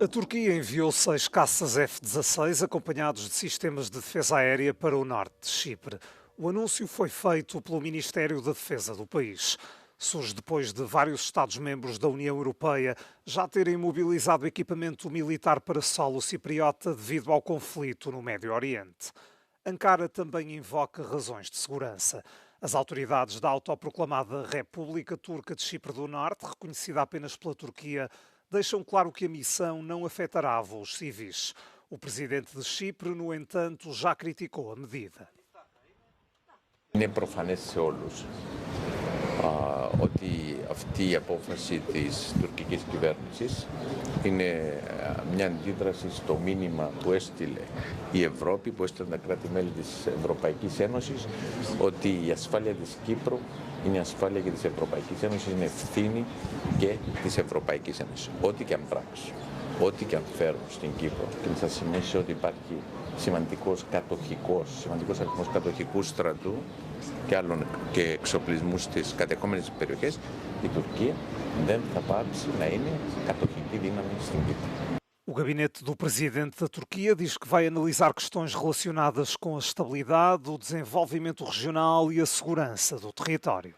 A Turquia enviou 6 caças F-16 acompanhados de sistemas de defesa aérea para o norte de Chipre. O anúncio foi feito pelo Ministério da Defesa do país. Surge depois de vários Estados-membros da União Europeia já terem mobilizado equipamento militar para solo cipriota devido ao conflito no Médio Oriente. Ankara também invoca razões de segurança. As autoridades da autoproclamada República Turca de Chipre do Norte, reconhecida apenas pela Turquia, deixam claro que a missão não afetará voos civis. O presidente de Chipre, no entanto, já criticou a medida. Είναι προφανές σε όλους ότι αυτή η απόφαση της τουρκικής κυβέρνησης είναι μια αντίδραση στο μήνυμα που έστειλε η Ευρώπη, που έστειλε τα κράτη-μέλη της Ευρωπαϊκής Ένωσης, ότι η ασφάλεια της Κύπρου είναι ασφάλεια και της Ευρωπαϊκής Ένωσης, είναι ευθύνη και της Ευρωπαϊκής Ένωσης. Ό,τι και αν πράξουν, ό,τι και αν φέρουν στην Κύπρο, και θα σημαίνει ότι υπάρχει σημαντικός αριθμός κατοχικού στρατού και εξοπλισμού στις κατεχόμενες περιοχές, η Τουρκία δεν θα πάψει να είναι κατοχική δύναμη στην Κύπρο. O gabinete do presidente da Turquia diz que vai analisar questões relacionadas com a estabilidade, o desenvolvimento regional e a segurança do território.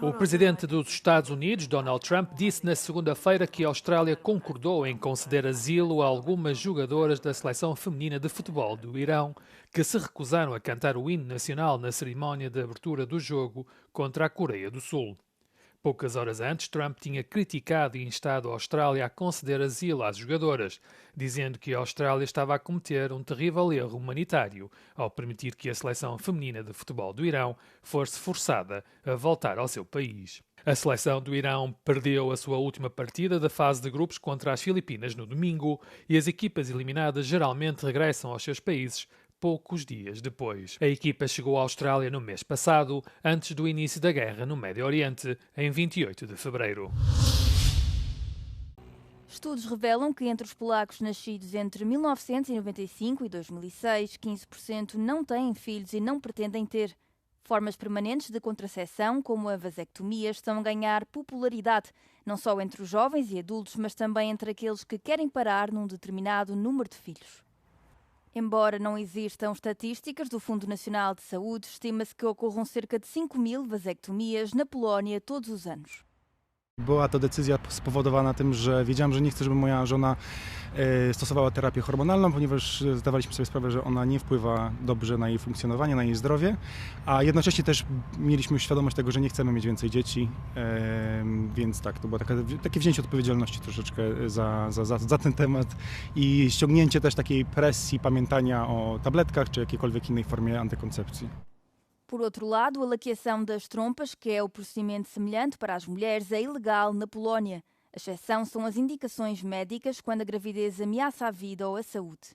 O presidente dos Estados Unidos, Donald Trump, disse na segunda-feira que a Austrália concordou em conceder asilo a algumas jogadoras da seleção feminina de futebol do Irão que se recusaram a cantar o hino nacional na cerimónia de abertura do jogo contra a Coreia do Sul. Poucas horas antes, Trump tinha criticado e instado a Austrália a conceder asilo às jogadoras, dizendo que a Austrália estava a cometer um terrível erro humanitário ao permitir que a seleção feminina de futebol do Irão fosse forçada a voltar ao seu país. A seleção do Irão perdeu a sua última partida da fase de grupos contra as Filipinas no domingo e as equipas eliminadas geralmente regressam aos seus países poucos dias depois. A equipa chegou à Austrália no mês passado, antes do início da guerra no Médio Oriente, em 28 de fevereiro. Estudos revelam que entre os polacos nascidos entre 1995 e 2006, 15% não têm filhos e não pretendem ter. Formas permanentes de contracepção, como a vasectomia, estão a ganhar popularidade, não só entre os jovens e adultos, mas também entre aqueles que querem parar num determinado número de filhos. Embora não existam estatísticas do Fundo Nacional de Saúde, estima-se que ocorram cerca de 5.000 vasectomias na Polónia todos os anos. Była to decyzja spowodowana tym, że wiedziałem, że nie chcę, żeby moja żona stosowała terapię hormonalną, ponieważ zdawaliśmy sobie sprawę, że ona nie wpływa dobrze na jej funkcjonowanie, na jej zdrowie, a jednocześnie też mieliśmy świadomość tego, że nie chcemy mieć więcej dzieci, więc tak, to było takie wzięcie odpowiedzialności troszeczkę za ten temat i ściągnięcie też takiej presji pamiętania o tabletkach czy jakiejkolwiek innej formie antykoncepcji. Por outro lado, a laqueação das trompas, que é o procedimento semelhante para as mulheres, é ilegal na Polónia. A exceção são as indicações médicas quando a gravidez ameaça a vida ou a saúde.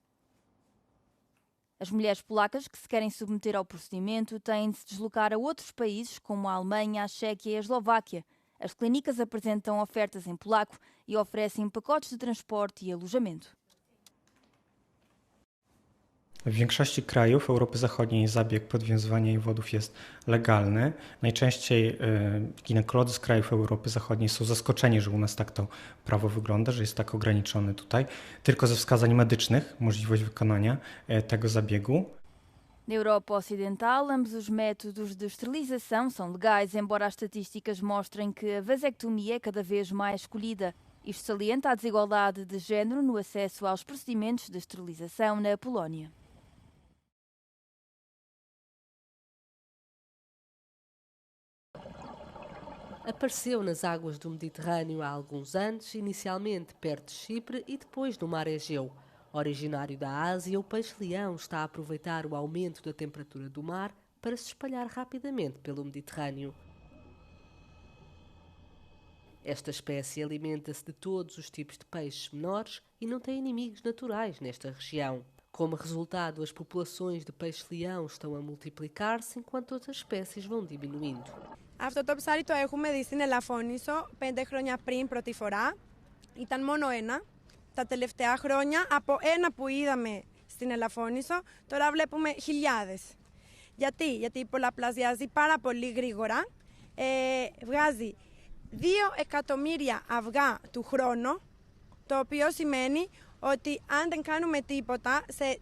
As mulheres polacas que se querem submeter ao procedimento têm de se deslocar a outros países, como a Alemanha, a Chequia e a Eslováquia. As clínicas apresentam ofertas em polaco e oferecem pacotes de transporte e alojamento. W większości krajów Europy Zachodniej zabieg podwiązywania wodów jest legalny. Najczęściej ginekolodzy z krajów Europy Zachodniej są zaskoczeni, że u nas tak to prawo wygląda, że jest tak ograniczone tutaj. Tylko ze wskazań medycznych możliwość wykonania tego zabiegu. Na Europa Ocidental, ambos os métodos de esterilização são legais, embora as estatísticas mostrem que a vasectomia é cada vez mais escolhida. Isto salienta a desigualdade de género no acesso aos procedimentos de esterilização na Polónia. Apareceu nas águas do Mediterrâneo há alguns anos, inicialmente perto de Chipre e depois no mar Egeu. Originário da Ásia, o peixe-leão está a aproveitar o aumento da temperatura do mar para se espalhar rapidamente pelo Mediterrâneo. Esta espécie alimenta-se de todos os tipos de peixes menores e não tem inimigos naturais nesta região. Como resultado, as populações de peixe-leão estão a multiplicar-se enquanto outras espécies vão diminuindo. Αυτό το ψάρι το έχουμε δει στην Ελαφώνησο 5 χρόνια πριν πρώτη φορά. Ήταν μόνο ένα. Τα τελευταία χρόνια από ένα που είδαμε στην Ελαφώνησο τώρα βλέπουμε χιλιάδες. Γιατί? Γιατί πολλαπλασιάζει πάρα πολύ γρήγορα. Βγάζει 2 εκατομμύρια αυγά του χρόνου, το οποίο σημαίνει ότι αν δεν κάνουμε τίποτα, σε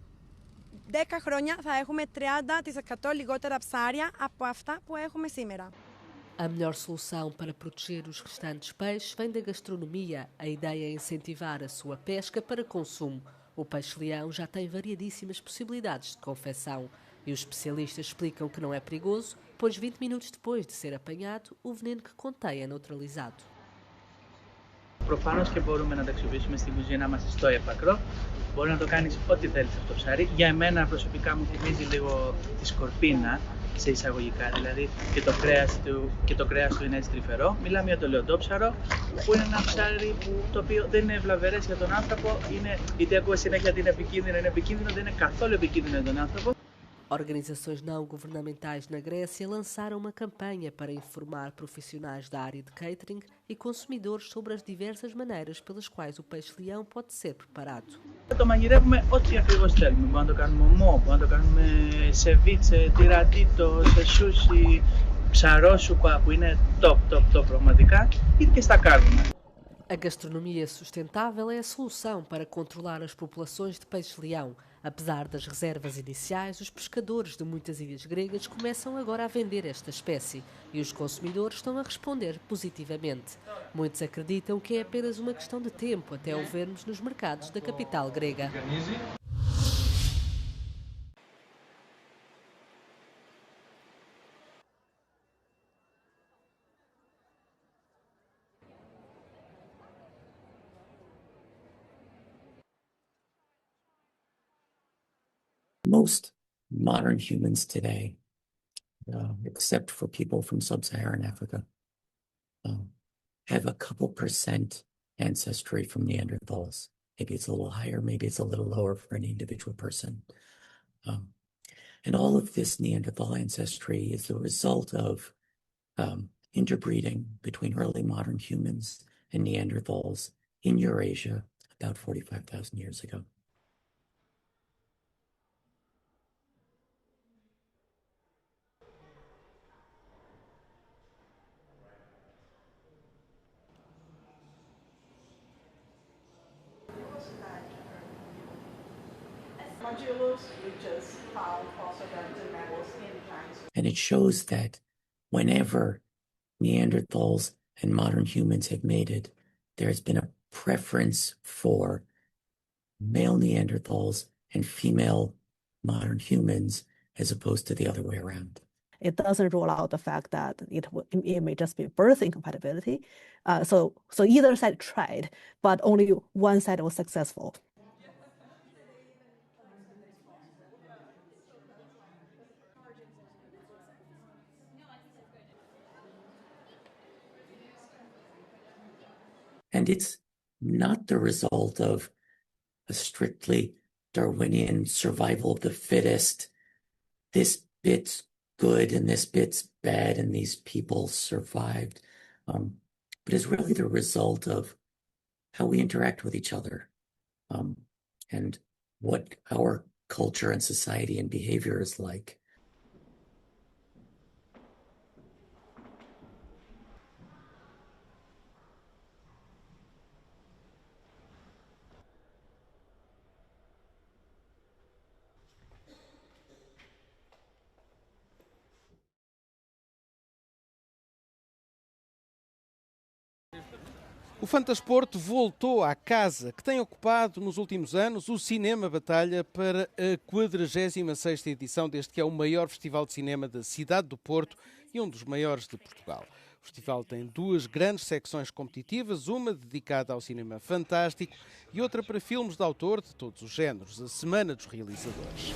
10 χρόνια θα έχουμε 30% lιγότερα ψάρια από αυτά που έχουμε σήμερα. A melhor solução para proteger os restantes peixes vem da gastronomia. A ideia é incentivar a sua pesca para consumo. O peixe-leão já tem variadíssimas possibilidades de confecção e os especialistas explicam que não é perigoso, pois 20 minutos depois de ser apanhado, o veneno que contém é neutralizado. Προφανώς και μπορούμε να το αξιοποιήσουμε στην κουζίνα μας στο έπακρο. Μπορεί να το κάνεις ό,τι θέλεις αυτό το ψάρι. Για εμένα προσωπικά μου θυμίζει λίγο τη σκορπίνα, σε εισαγωγικά δηλαδή, και το κρέας του είναι έτσι τρυφερό. Μιλάμε για το λεοντόψαρο, που είναι ένα ψάρι το οποίο δεν είναι βλαβερές για τον άνθρωπο. Είτε ακούω συνέχεια ότι είναι επικίνδυνο, δεν είναι καθόλου επικίνδυνο για τον άνθρωπο. Organizações não governamentais na Grécia lançaram uma campanha para informar profissionais da área de catering e consumidores sobre as diversas maneiras pelas quais o peixe-leão pode ser preparado. Το μαγειρεύουμε ό,τι ακριβώς θέλουμε. Μπορούμε να το κάνουμε ομό, μπορούμε να το κάνουμε σεβίτσε, τυρατίτο, σε σούσι, ψαρόσουπα που είναι top πραγματικά, ή και στα κάρβουνα. A gastronomia sustentável é a solução para controlar as populações de peixe-leão. Apesar das reservas iniciais, os pescadores de muitas ilhas gregas começam agora a vender esta espécie e os consumidores estão a responder positivamente. Muitos acreditam que é apenas uma questão de tempo até o vermos nos mercados da capital grega. Most modern humans today, except for people from sub-Saharan Africa, have a couple percent ancestry from Neanderthals. Maybe it's a little higher, maybe it's a little lower for any individual person. And all of this Neanderthal ancestry is the result of interbreeding between early modern humans and Neanderthals in Eurasia about 45,000 years ago. And it shows that whenever Neanderthals and modern humans have mated, there has been a preference for male Neanderthals and female modern humans as opposed to the other way around. It doesn't rule out the fact that it may just be birth incompatibility. So either side tried, but only one side was successful. And it's not the result of a strictly Darwinian survival of the fittest. This bit's good and this bit's bad and these people survived. But it's really the result of how we interact with each other and what our culture and society and behavior is like. O Fantasporto voltou à casa que tem ocupado nos últimos anos o Cinema Batalha para a 46ª edição deste que é o maior festival de cinema da cidade do Porto e um dos maiores de Portugal. O festival tem duas grandes secções competitivas, uma dedicada ao cinema fantástico e outra para filmes de autor de todos os géneros, a Semana dos Realizadores.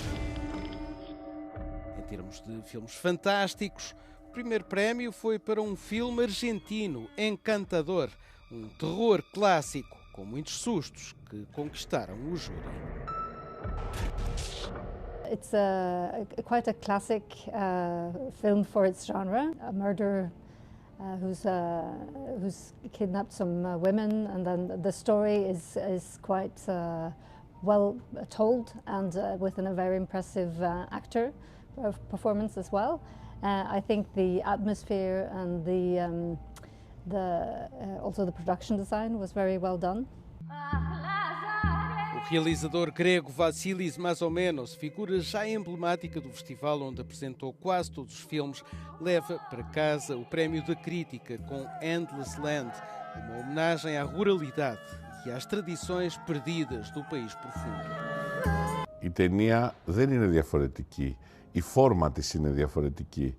Em termos de filmes fantásticos, o primeiro prémio foi para um filme argentino, Encantador, um terror clássico com muitos sustos que conquistaram o júri. It's quite a classic film for its genre. A murderer who's kidnapped some women, and then the story is quite well told and with a very impressive actor performance as well. I think the atmosphere and Also the production design was very well done. O realizador grego Vassilis Mazomenos, figura já emblemática do festival onde apresentou quase todos os filmes, leva para casa o prémio da crítica com Endless Land, uma homenagem à ruralidade e às tradições perdidas do país profundo. Η ταινία δεν είναι διαφορετική. Η φόρμα της είναι διαφορετική.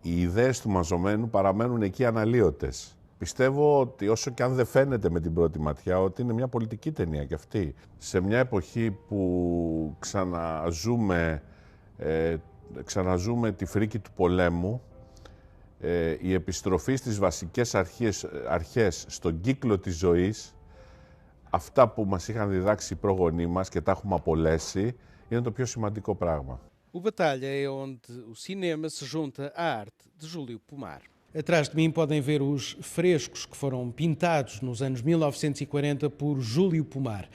Οι ιδέες του Μαζωμένου παραμένουν εκεί αναλύωτες. Πιστεύω ότι όσο και αν δεν φαίνεται με την πρώτη ματιά, ότι είναι μια πολιτική ταινία κι αυτή. Σε μια εποχή που ξαναζούμε τη φρίκη του πολέμου, η επιστροφή στις βασικές αρχές στον κύκλο της ζωής, αυτά που μας είχαν διδάξει οι πρόγονοί μας και τα έχουμε απολέσει, είναι το πιο σημαντικό πράγμα. O Batalha é onde o cinema se junta à arte de Júlio Pomar. Atrás de mim podem ver os frescos que foram pintados nos anos 1940 por Júlio Pomar.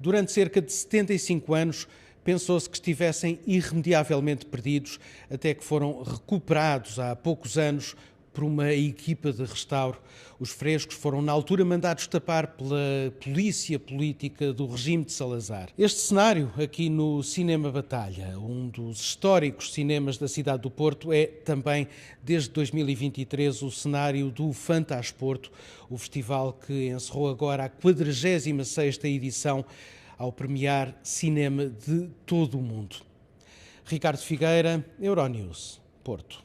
Durante cerca de 75 anos, pensou-se que estivessem irremediavelmente perdidos, até que foram recuperados há poucos anos por uma equipa de restauro. Os frescos foram, na altura, mandados tapar pela polícia política do regime de Salazar. Este cenário, aqui no Cinema Batalha, um dos históricos cinemas da cidade do Porto, é também, desde 2023, o cenário do Fantasporto, o festival que encerrou agora a 46ª edição ao premiar cinema de todo o mundo. Ricardo Figueira, Euronews, Porto.